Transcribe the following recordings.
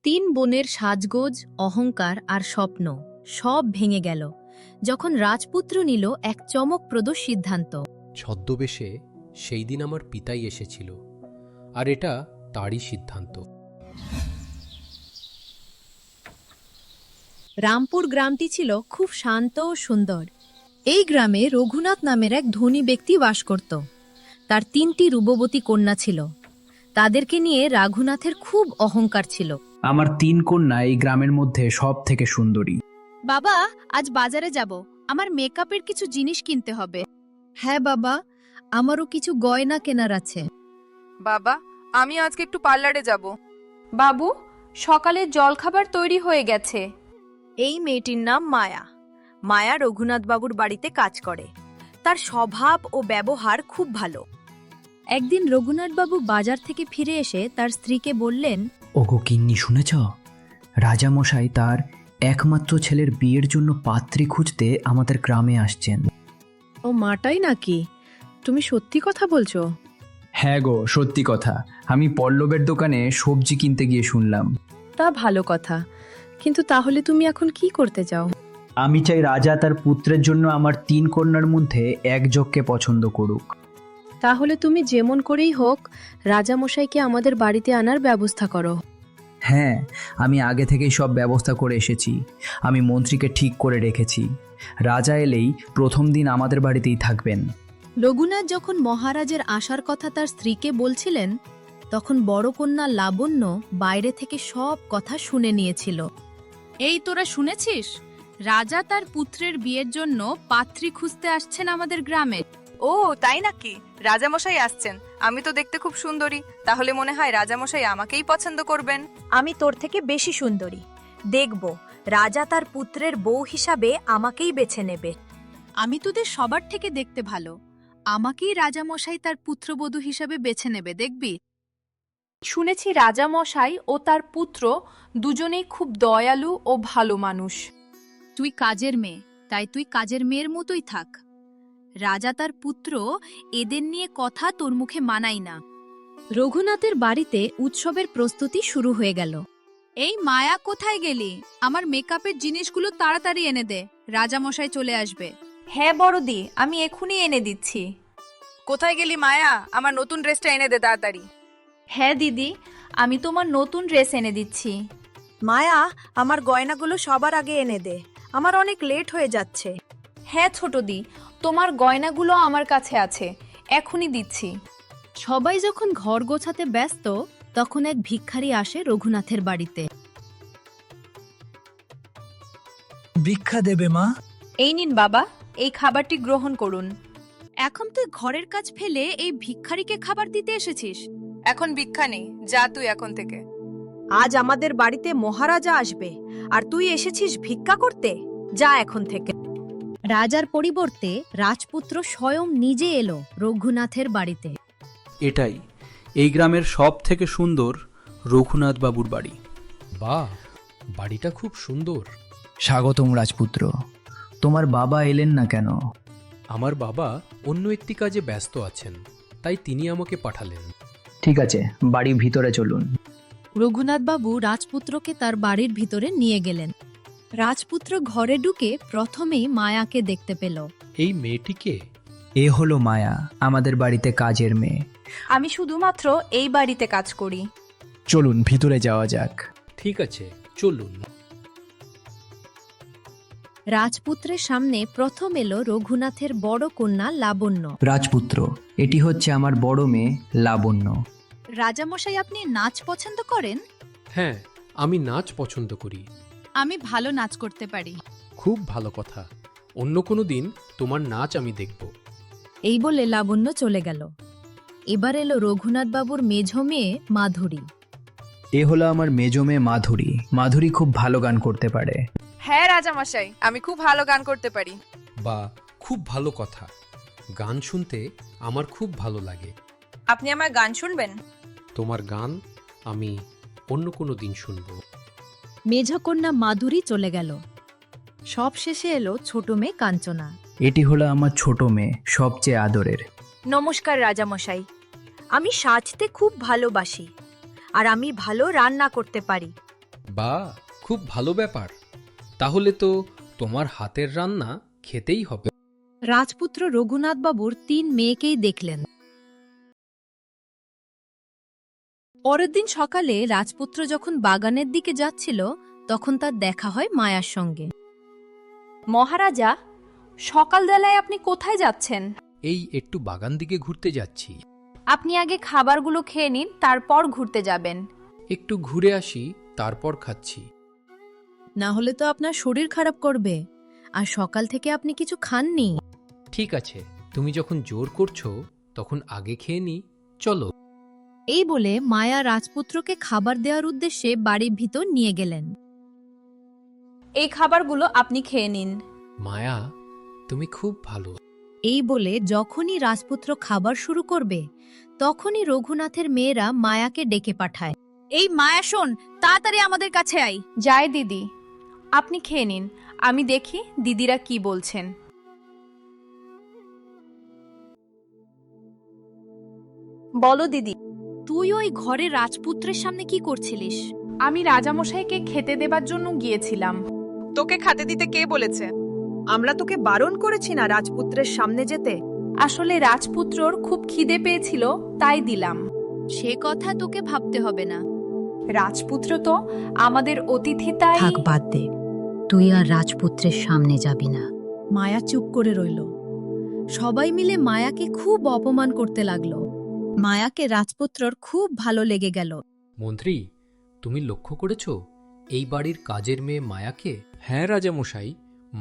তিন বোনের সাজগোজ, অহংকার আর স্বপ্ন সব ভেঙে গেল যখন রাজপুত্র নিল এক চমকপ্রদ সিদ্ধান্ত। ছদ্মবেশে সেই দিন আমার পিতাই এসেছিল, আর এটা তারই সিদ্ধান্ত। রামপুর গ্রামটি ছিল খুব শান্ত ও সুন্দর। এই গ্রামে রঘুনাথ নামের এক ধনী ব্যক্তি বাস করত। তার তিনটি রূপবতী কন্যা ছিল। তাদেরকে নিয়ে রঘুনাথের খুব অহংকার ছিল। আমার তিন কন্যা এই গ্রামের মধ্যে সব থেকে সুন্দরী। বাবা, আজ বাজারে যাব, আমার মেকআপের কিছু জিনিস কিনতে হবে। হ্যাঁ বাবা, আমারও কিছু গয়না কেনার আছে। বাবা, আমি আজকে একটু পার্লারে যাব। বাবু, সকালে জলখাবার তৈরি হয়ে গেছে। এই মেয়েটির নাম মায়া। মায়া রঘুনাথ বাবুর বাড়িতে কাজ করে। তার স্বভাব ও ব্যবহার খুব ভালো। একদিন রঘুনাথ বাবু বাজার থেকে ফিরে এসে তার স্ত্রীকে বললেন, ওগো গিন্নি, শুনেছ? রাজামশাই তার একমাত্র ছেলের বিয়ের জন্য পাত্রী খুঁজতে আমাদের গ্রামে আসছেন। ও মাটাই নাকি? তুমি সত্যি কথা বলছো? হ্যাঁ গো, সত্যি কথা। আমি পল্লবের দোকানে সবজি কিনতে গিয়ে শুনলাম। তা ভালো কথা, কিন্তু তাহলে তুমি এখন কি করতে চাও? আমি চাই রাজা তার পুত্রের জন্য আমার তিন কন্যার মধ্যে একজনকে পছন্দ করুক। তাহলে তুমি যেমন করেই হোক রাজামশাইকে আমাদের বাড়িতে আনার ব্যবস্থা করো। হ্যাঁ, আমি আগে থেকেই সব ব্যবস্থা করে এসেছি। আমি মন্ত্রীকে ঠিক করে রেখেছি। রাজা এলেই প্রথম দিন আমাদের বাড়িতেই থাকবেন। রঘুনাথ যখন মহারাজের আসার কথা তার স্ত্রীকে বলছিলেন, তখন বড় কন্যা লাবণ্য বাইরে থেকে সব কথা শুনে নিয়েছিল। এই তোরা শুনেছিস? রাজা তার পুত্রের বিয়ের জন্য পাত্রী খুঁজতে আসছেন আমাদের গ্রামে। ও তাই নাকি? রাজামশাই আসছেন। আমি তো দেখতে খুব সুন্দরী, তাহলে মনে হয় রাজামশাই আমাকেই পছন্দ করবেন। আমি তোর থেকে বেশি সুন্দরী। দেখব রাজা তার পুত্রের বউ হিসাবে আমাকেই বেছে নেবে। আমি তোদের সবার থেকে দেখতে ভালো, আমাকেই রাজামশাই তার পুত্রবধূ হিসাবে বেছে নেবে, দেখবি। শুনেছি রাজামশাই ও তার পুত্র দুজনেই খুব দয়ালু ও ভালো মানুষ। তুই কাজের মেয়ে, তাই তুই কাজের মেয়ের মতোই থাক। রাজা তার পুত্র, এদের নিয়ে কথা তোর মুখে মানাই না। রঘুনাথের বাড়িতে উৎসবের প্রস্তুতি শুরু হয়ে গেল। এই মায়া, কোথায় গেলি? আমার মেকআপের জিনিসগুলো তাড়াতাড়ি এনে দে, রাজামশাই চলে আসবে। হ্যাঁ বড়দি, আমি এখনই এনে দিচ্ছি। কোথায় গেলি মায়া? আমার নতুন ড্রেসটা এনে দে তাড়াতাড়ি। হ্যাঁ দিদি, আমি তোমার নতুন ড্রেস এনে দিচ্ছি। মায়া, আমার গয়নাগুলো সবার আগে এনে দে, আমার অনেক লেট হয়ে যাচ্ছে। হ্যাঁ ছোট দি, তোমার গয়নাগুলো আমার কাছে আছে, এখনই দিচ্ছি। সবাই যখন ঘর গোছাতে ব্যস্ত, তখন এক ভিখারি আসে রঘুনাথের বাড়িতে। ভিক্ষা দেবে মা? এই নিন বাবা, এই খাবারটি গ্রহণ করুন। এখন তুই ঘরের কাজ ফেলে এই ভিখারিকে খাবার দিতে এসেছিস? এখন ভিক্ষা নেই, যা তুই এখন থেকে। আজ আমাদের বাড়িতে মহারাজা আসবে, আর তুই এসেছিস ভিক্ষা করতে? যা এখন থেকে। রাজার পরিবর্তে রাজপুত্র স্বয়ং নিজে এলো রঘুনাথের বাড়িতে। এটাই এই গ্রামের সব থেকে সুন্দর রঘুনাথ বাবুর বাড়ি। বাহ, বাড়িটা খুব সুন্দর। স্বাগতম রাজপুত্র। তোমার বাবা এলেন না কেন? আমার বাবা অন্য একটি কাজে ব্যস্ত আছেন, তাই তিনি আমাকে পাঠালেন। ঠিক আছে, বাড়ির ভিতরে চলুন। রঘুনাথ বাবু রাজপুত্রকে তার বাড়ির ভিতরে নিয়ে গেলেন। রাজপুত্র ঘরে ঢুকে প্রথমেই মায়াকে দেখতে পেল। এই মেয়েটিকে? এ হলো মায়া, আমাদের বাড়িতে কাজের মেয়ে। আমি শুধুমাত্র এই বাড়িতে কাজ করি। চলুন ভিতরে যাওয়া যাক। ঠিক আছে, চলুন। রাজপুত্রের সামনে প্রথম এলো রঘুনাথের বড় কন্যা লাবণ্য। রাজপুত্র, এটি হচ্ছে আমার বড় মেয়ে লাবণ্য। রাজামশাই, আপনি নাচ পছন্দ করেন? হ্যাঁ, আমি নাচ পছন্দ করি। আমি ভালো নাচ করতে পারি। খুব ভালো কথা। অন্য কোনো দিন তোমার নাচ আমি দেখব। এই বলে লাবণ্য চলে গেল। এবার এলো রঘুনাথ বাবুর মেঝ মেয়ে মাধুরী। এ হলো আমার মেজ মেয়ে মাধুরী। মাধুরী খুব ভালো গান করতে পারে। হ্যাঁ রাজামশাই, আমি খুব ভালো গান করতে পারি। বা, খুব ভালো কথা। গান শুনতে আমার খুব ভালো লাগে। আপনি আমার গান শুনবেন? তোমার গান আমি অন্য কোনো দিন শুনব। মেঝকন্যা মাধুরী চলে গেল। সব শেষে এলো ছোট মেয়ে কাঞ্চনা। এটি হলো আমার ছোট মেয়ে, সবচেয়ে আদরের। নমস্কার রাজামশাই, আমি সাজতে খুব ভালোবাসি, আর আমি ভালো রান্না করতে পারি। বা, খুব ভালো ব্যাপার। তাহলে তো তোমার হাতের রান্না খেতেই হবে। রাজপুত্র রঘুনাথ বাবুর 3 মেয়েকেই দেখলেন। পরের দিন সকালে রাজপুত্র যখন বাগানের দিকে যাচ্ছিল তখন তার দেখা হয় মায়ার সঙ্গে। মহারাজা, সকালবেলায় আপনি কোথায় যাচ্ছেন? এই একটু বাগান দিকে ঘুরতে যাচ্ছি। আপনি আগে খাবারগুলো খেয়ে নিন, তারপর ঘুরতে যাবেন। একটু ঘুরে আসি, তারপর খাচ্ছি। না হলে তো আপনার শরীর খারাপ করবে, আর সকাল থেকে আপনি কিছু খাননি। ঠিক আছে, তুমি যখন জোর করছো তখন আগে খেয়ে নি, চলো। এই বলে মায়া রাজপুত্রকে খাবার দেওয়ার উদ্দেশ্যে বাড়ির ভিতর নিয়ে গেলেন। এই খাবারগুলো আপনি খেয়ে নিন। মায়া, তুমি খুব ভালো। এই বলে যখনই রাজপুত্র খাবার শুরু করবে তখনই রঘুনাথের মেয়েরা মায়াকে ডেকে পাঠায়। এই মায়া, শোন, তাড়াতাড়ি আমাদের কাছে আই। যায় দিদি, আপনি খেয়ে নিন, আমি দেখি দিদিরা কি বলছেন। বলো দিদি। তুই ওই ঘরে রাজপুত্রের সামনে কি করছিলিস? আমি রাজামশাইকে খেতে দেবার জন্য গিয়েছিলাম। তোকে খেতে দিতে কে বলেছে? আমরা তোকে বারণ করেছি না রাজপুত্রের সামনে যেতে। আসলে রাজপুত্রর খুব খিদে পেয়েছিল, তাই দিলাম। সে কথা তোকে ভাবতে হবে না। রাজপুত্র তো আমাদের অতিথি, তাই। থাক, বাদ দে। তুই আর রাজপুত্রের সামনে যাবি না। মায়া চুপ করে রইল। সবাই মিলে মায়াকে খুব অপমান করতে লাগলো। মায়াকে রাজপুত্রর খুব ভালো লেগে গেল। মন্ত্রী, তুমি লক্ষ্য করেছ এই বাড়ির কাজের মেয়ে মায়াকে? হ্যাঁ রাজামশাই,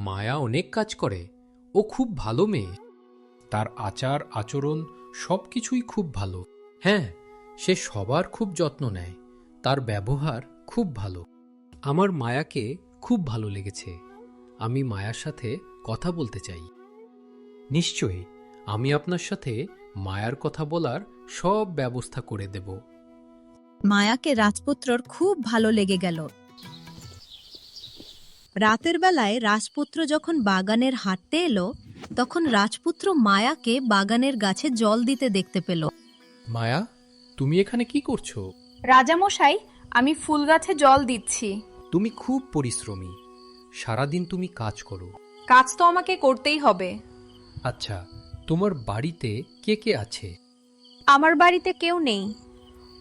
মায়া অনেক কাজ করে। ও খুব ভালো মেয়ে। তার আচার আচরণ সবকিছুই খুব ভালো। হ্যাঁ, সে সবার খুব যত্ন নেয়। তার ব্যবহার খুব ভালো। আমার মায়াকে খুব ভালো লেগেছে। আমি মায়ার সাথে কথা বলতে চাই। নিশ্চয়ই, আমি আপনার সাথে মায়ার কথা বলার সব ব্যবস্থা করে দেব। মায়াকে রাজপুত্রর খুব ভালো লেগে গেল। রাতের বেলায় রাজপুত্র যখন বাগানের হাঁটতে এলো তখন রাজপুত্র মায়াকে বাগানের গাছে জল দিতে দেখতে পেল। মায়া, তুমি এখানে কি করছো? রাজামশাই, আমি ফুল গাছে জল দিচ্ছি। তুমি খুব পরিশ্রমী। সারাদিন তুমি কাজ করো। কাজ তো আমাকে করতেই হবে। আচ্ছা, তোমার বাড়িতে কে কে আছে? আমার বাড়িতে কেউ নেই।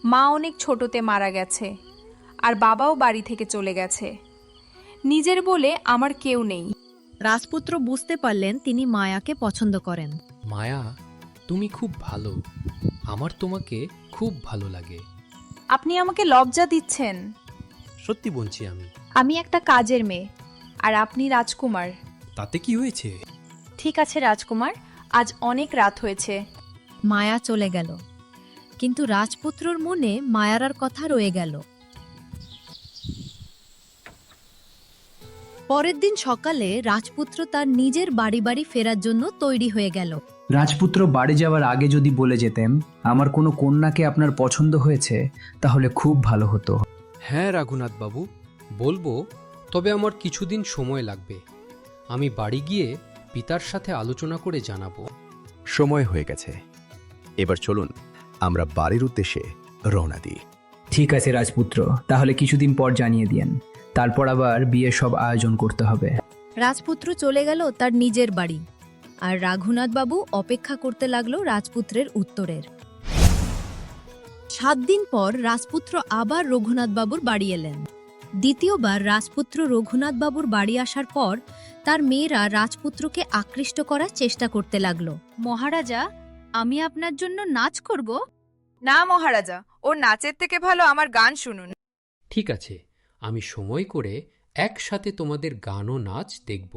মা অনেক ছোটতে মারা গেছে, আর বাবাও বাড়ি থেকে চলে গেছে। নিজের বলে আমার কেউ নেই। রাজপুত্র বুঝতে পারলেন তিনি মায়াকে পছন্দ করেন। মায়া, তুমি খুব ভালো। আমার তোমাকে খুব ভালো লাগে। আপনি আমাকে লজ্জা দিচ্ছেন। সত্যি বলছি আমি। আমি একটা কাজের মেয়ে, আর আপনি রাজকুমার। তাতে কি হয়েছে? ঠিক আছে রাজকুমার, আজ অনেক রাত হয়েছে। মায়া চলে গেল, কিন্তু রাজপুত্রর মনে মায়ার কথা রয়ে গেল। পরের দিন সকালে রাজপুত্র তার নিজের বাড়ি ফেরার জন্য তৈরি হয়ে গেল। রাজপুত্র বাড়ি যাওয়ার আগে যদি বলে যেতেন আমার কোনো কন্যাকে আপনার পছন্দ হয়েছে তাহলে খুব ভালো হতো। হ্যাঁ রঘুনাথ বাবু, বলবো, তবে আমার কিছুদিন সময় লাগবে। আমি বাড়ি গিয়ে পিতার সাথে আলোচনা করে জানাবো। সময় হয়ে গেছে, এবার চলুন আমরা বাড়ির উদ্দেশ্যে রওনা দিই। ঠিক আছে রাজপুত্র, তাহলে কিছুদিন পর জানিয়ে দিয়েন। তারপর আবার বিয়ের সব আয়োজন করতে হবে। রাজপুত্র চলে গেল তার নিজের বাড়ি, আর রঘুনাথ বাবু অপেক্ষা করতে লাগলো রাজপুত্রের উত্তরের। 7 দিন পর রাজপুত্র আবার রঘুনাথ বাবুর বাড়ি এলেন। দ্বিতীয়বার রাজপুত্র রঘুনাথ বাবুর বাড়ি আসার পর তার মেয়েরা রাজপুত্রকে আকৃষ্ট করার চেষ্টা করতে লাগলো। মহারাজা, আমি আপনার জন্য নাচ করব। না মহারাজা, ওর নাচের থেকে ভালো আমার গান শুনুন। ঠিক আছে, আমি সময় করে একসাথে তোমাদের গান ও নাচ দেখব।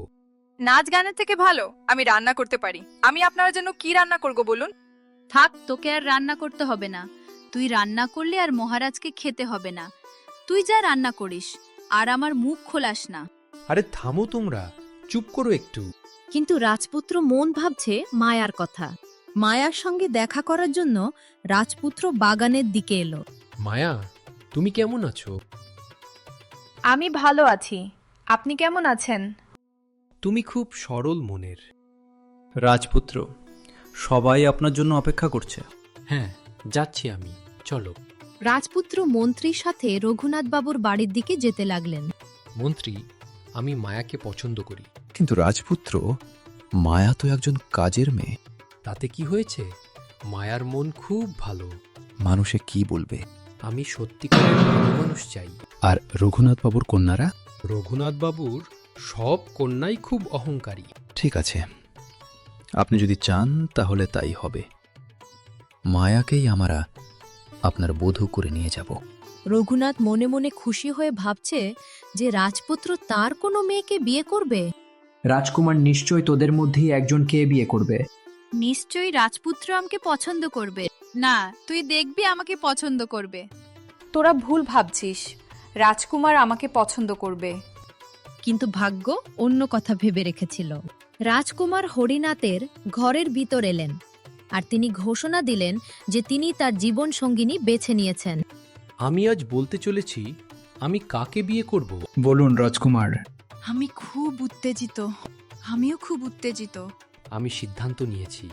নাচ গানের থেকে ভালো আমি রান্না করতে পারি। আমি আপনার জন্য কি রান্না করব বলুন? থাক, তোকে আর রান্না করতে হবে না। তুই রান্না করলে আর মহারাজকে খেতে হবে না। তুই যা রান্না করিস, আর আমার মুখ খোলাস না। আরে থামো তোমরা, চুপ করো একটু। কিন্তু রাজপুত্র মন ভাবছে মায়ার কথা। মায়ার সঙ্গে দেখা করার জন্য রাজপুত্র বাগানের দিকে এলো। মায়া, তুমি কেমন আছো? আমি ভালো আছি। আপনি কেমন আছেন? তুমি খুব সরল মনের। রাজপুত্র, সবাই আপনার জন্য অপেক্ষা করছে। হ্যাঁ, যাচ্ছি আমি, চলো। রাজপুত্র মন্ত্রীর সাথে রঘুনাথ বাবুর বাড়ির দিকে যেতে লাগলেন। মন্ত্রী, আমি মায়াকে পছন্দ করি। কিন্তু রাজপুত্র, মায়া তো একজন কাজের মেয়ে। তাতে কি হয়েছে? মায়ার মন খুব ভালো। মানুষে কি বলবে? আমি সত্যিকারের ভালো মানুষ চাই। আর রঘুনাথবাবুর কন্যারা? রঘুনাথ বাবুর সব কন্যাই খুব অহংকারী। ঠিক আছে, আপনি যদি চান তাহলে তাই হবে। মায়াকেই আমরা আপনার বধূ করে নিয়ে যাব। রঘুনাথ মনে মনে খুশি হয়ে ভাবছে যে রাজপুত্র তার কোনো মেয়েকে বিয়ে করবে। রাজকুমার নিশ্চয় তোদের মধ্যেই একজনকে বিয়ে করবে। নিশ্চয়ই রাজপুত্র আমাকে পছন্দ করবে। না, তুই দেখবি আমাকে পছন্দ করবে। তোরা ভুল ভাবছিস, রাজকুমার আমাকে পছন্দ করবে। কিন্তু ভাগ্য অন্য কথা ভেবে রেখেছিল। রাজকুমার হরিনাথের ঘরের ভিতর এলেন আর তিনি ঘোষণা দিলেন যে তিনি তার জীবন সঙ্গিনী বেছে নিয়েছেন। আমি আজ বলতে চলেছি আমি কাকে বিয়ে করব। বলুন রাজকুমার। আমি খুব উত্তেজিত। আমিও খুব উত্তেজিত। আমি সিদ্ধান্ত নিয়েছি।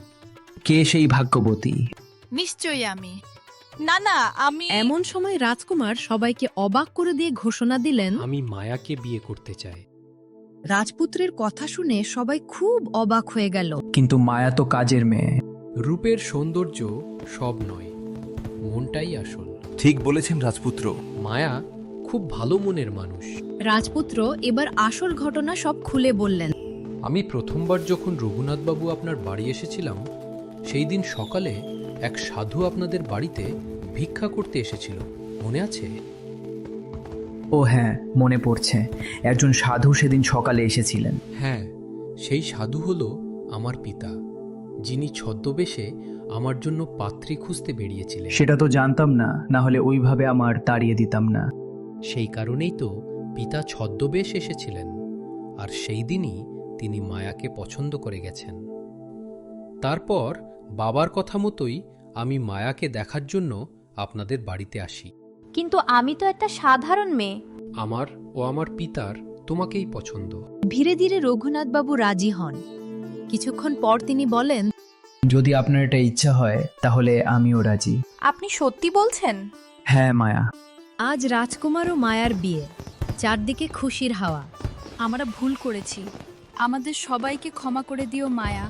কে সেই ভাগ্যবতী? নিশ্চয়ই আমি। না না, আমি এমন সময় রাজকুমার সবাইকে অবাক করে দিয়ে ঘোষণা দিলেন, আমি মায়াকে বিয়ে করতে চাই। রাজপুত্রের কথা শুনে সবাই খুব অবাক হয়ে গেল। কিন্তু মায়া তো কাজের মেয়ে। রূপের সৌন্দর্য সব নয়, মনটাই আসল। ঠিক বলেছেন রাজপুত্র। মায়া খুব ভালো মনের মানুষ। রাজপুত্র এবার আসল ঘটনা সব খুলে বললেন। আমি প্রথমবার যখন রঘুনাথবাবু আপনার বাড়ি এসেছিলাম, সেই দিন সকালে এক সাধু আপনাদের বাড়িতে ভিক্ষা করতে এসেছিল, মনে আছে? ও হ্যাঁ, মনে পড়ছে। একজন সাধু সেদিন সকালে এসেছিলেন। হ্যাঁ, সেই সাধু হলো আমার পিতা, যিনি ছদ্মবেশে আমার জন্য পাত্রী খুঁজতে বেরিয়েছিলেন। সেটা তো জানতাম না, না হলে ওইভাবে আমার তাড়িয়ে দিতাম না। সেই কারণেই তো পিতা ছদ্মবেশ এসেছিলেন, আর সেই দিনই তিনি মায়াকে পছন্দ করে গেছেন। তারপর বাবার কথা মতোই আমি মায়াকে দেখার জন্য আপনাদের বাড়িতে আসি। কিন্তু আমি তো একটা সাধারণ মেয়ে। আমার ও আমার পিতার তোমাকেই পছন্দ। ধীরে ধীরে রঘুনাথ বাবু রাজি হন। কিছুক্ষণ পর তিনি বলেন, যদি আপনার এটা ইচ্ছা হয় তাহলে আমিও রাজি। আপনি সত্যি বলছেন? হ্যাঁ মায়া। আজ রাজকুমার ও মায়ার বিয়ে। চারদিকে খুশির হাওয়া। আমরা ভুল করেছি। আমাদের সবাইকে ক্ষমা করে দিও মায়া।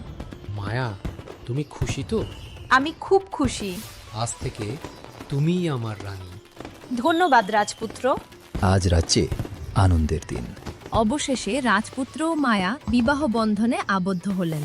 মায়া, তুমি খুশি তো? আমি খুব খুশি। আজ থেকে তুমিই আমার রানী। ধন্যবাদ রাজপুত্র। আজ রাজ্যে আনন্দের দিন। অবশেষে রাজপুত্র ও মায়া বিবাহ বন্ধনে আবদ্ধ হলেন।